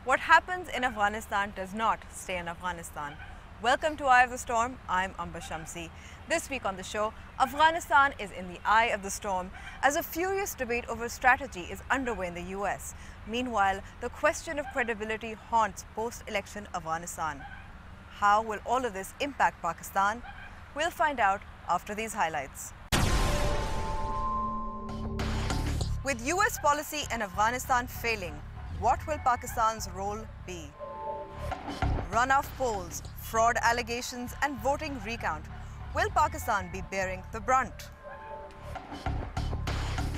What happens in Afghanistan does not stay in Afghanistan. Welcome to Eye of the Storm. I'm Amba Shamsi. This week on the show, Afghanistan is in the eye of the storm as a furious debate over strategy is underway in the US. Meanwhile, the question of credibility haunts post-election Afghanistan. How will all of this impact Pakistan? We'll find out after these highlights. With US policy in Afghanistan failing, what will Pakistan's role be? Runoff polls, fraud allegations and voting recount. Will Pakistan be bearing the brunt?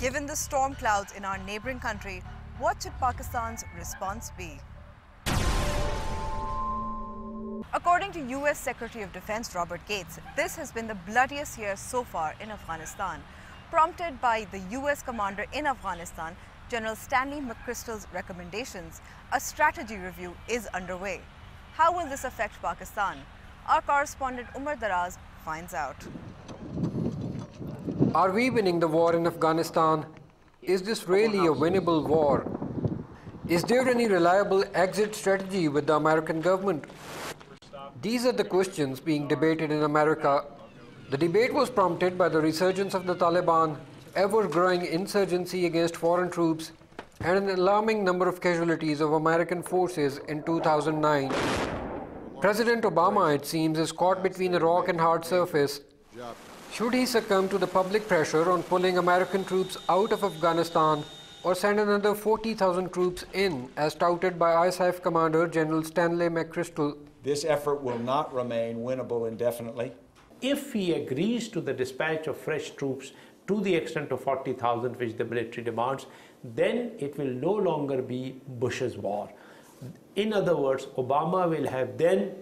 Given the storm clouds in our neighboring country, what should Pakistan's response be? According to US Secretary of Defense Robert Gates, this has been the bloodiest year so far in Afghanistan. Prompted by the US commander in Afghanistan, General Stanley McChrystal's recommendations, a strategy review is underway. How will this affect Pakistan? Our correspondent Umar Daraz finds out. Are we winning the war in Afghanistan? Is this really a winnable war? Is there any reliable exit strategy with the American government? These are the questions being debated in America. The debate was prompted by the resurgence of the Taliban, ever-growing insurgency against foreign troops, and an alarming number of casualties of American forces in 2009. President Obama, it seems, is caught between a rock and hard surface. Should he succumb to the public pressure on pulling American troops out of Afghanistan or send another 40,000 troops in, as touted by ISAF Commander General Stanley McChrystal? This effort will not remain winnable indefinitely. If he agrees to the dispatch of fresh troops to the extent of 40,000 which the military demands, then it will no longer be Bush's war. In other words, Obama will have then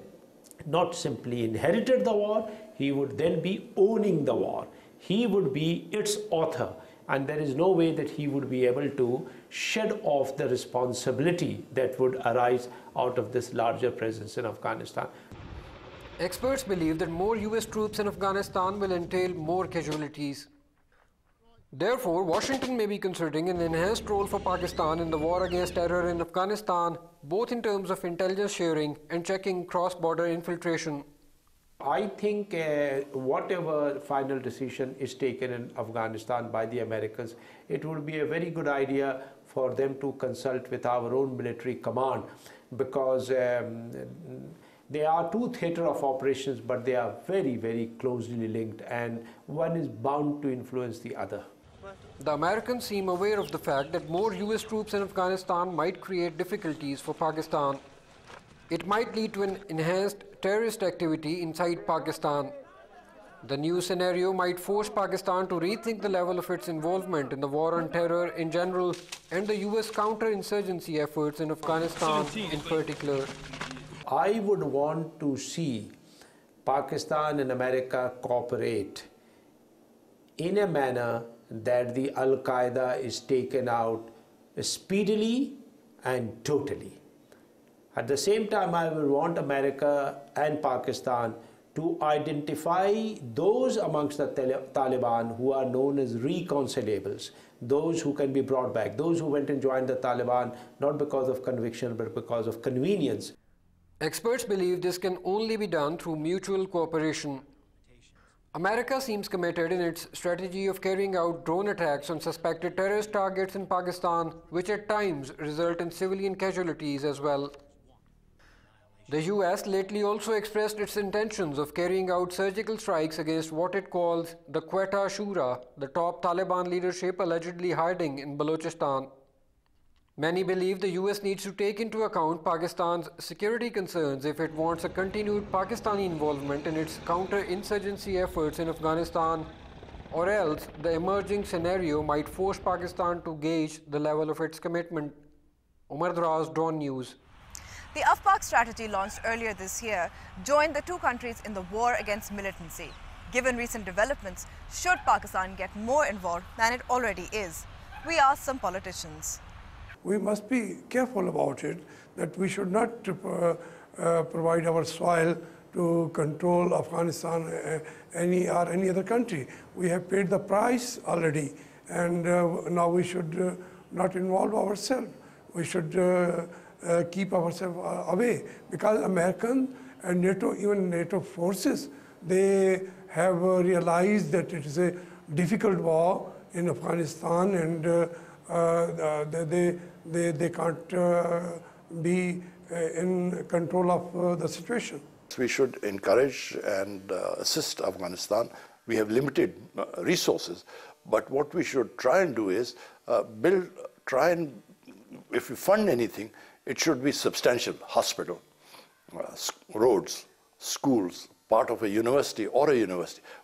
not simply inherited the war, he would then be owning the war. He would be its author, and there is no way that he would be able to shed off the responsibility that would arise out of this larger presence in Afghanistan. Experts believe that more US troops in Afghanistan will entail more casualties. Therefore, Washington may be considering an enhanced role for Pakistan in the war against terror in Afghanistan, both in terms of intelligence sharing and checking cross-border infiltration. I think whatever final decision is taken in Afghanistan by the Americans, it would be a very good idea for them to consult with our own military command, because there are two theater of operations, but they are very, very closely linked, and one is bound to influence the other. The Americans seem aware of the fact that more US troops in Afghanistan might create difficulties for Pakistan. It might lead to an enhanced terrorist activity inside Pakistan. The new scenario might force Pakistan to rethink the level of its involvement in the war on terror in general and the US counter-insurgency efforts in Afghanistan in particular. I would want to see Pakistan and America cooperate in a manner that the Al-Qaeda is taken out speedily and totally. At the same time, I will want America and Pakistan to identify those amongst the Taliban who are known as reconciliables, those who can be brought back, those who went and joined the Taliban not because of conviction but because of convenience. Experts believe this can only be done through mutual cooperation. America seems committed in its strategy of carrying out drone attacks on suspected terrorist targets in Pakistan, which at times result in civilian casualties as well. The US lately also expressed its intentions of carrying out surgical strikes against what it calls the Quetta Shura, the top Taliban leadership allegedly hiding in Balochistan. Many believe the US needs to take into account Pakistan's security concerns if it wants a continued Pakistani involvement in its counter-insurgency efforts in Afghanistan, or else the emerging scenario might force Pakistan to gauge the level of its commitment. Umar Daraz, DawnNews. The AFPAK strategy launched earlier this year joined the two countries in the war against militancy. Given recent developments, should Pakistan get more involved than it already is? We asked some politicians. We must be careful about it, that we should not provide our soil to control Afghanistan or any other country. We have paid the price already, and now we should not involve ourselves. We should keep ourselves away, because American and NATO, even NATO forces, they have realized that it is a difficult war in Afghanistan, and they can't be in control of the situation. We should encourage and assist Afghanistan. We have limited resources, but what we should try and do is if we fund anything, it should be substantial. Hospital, roads, schools, part of a university,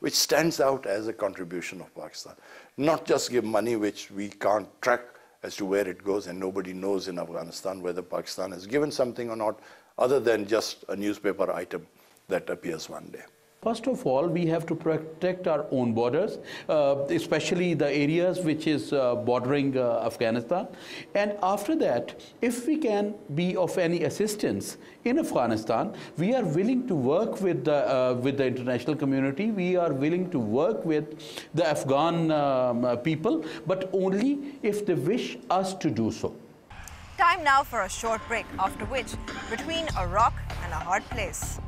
which stands out as a contribution of Pakistan. Not just give money which we can't track as to where it goes, and nobody knows in Afghanistan whether Pakistan has given something or not, other than just a newspaper item that appears one day. First of all, we have to protect our own borders, especially the areas which is bordering Afghanistan. And after that, if we can be of any assistance in Afghanistan, we are willing to work with the international community. We are willing to work with the Afghan people, but only if they wish us to do so. Time now for a short break, after which, between a rock and a hard place.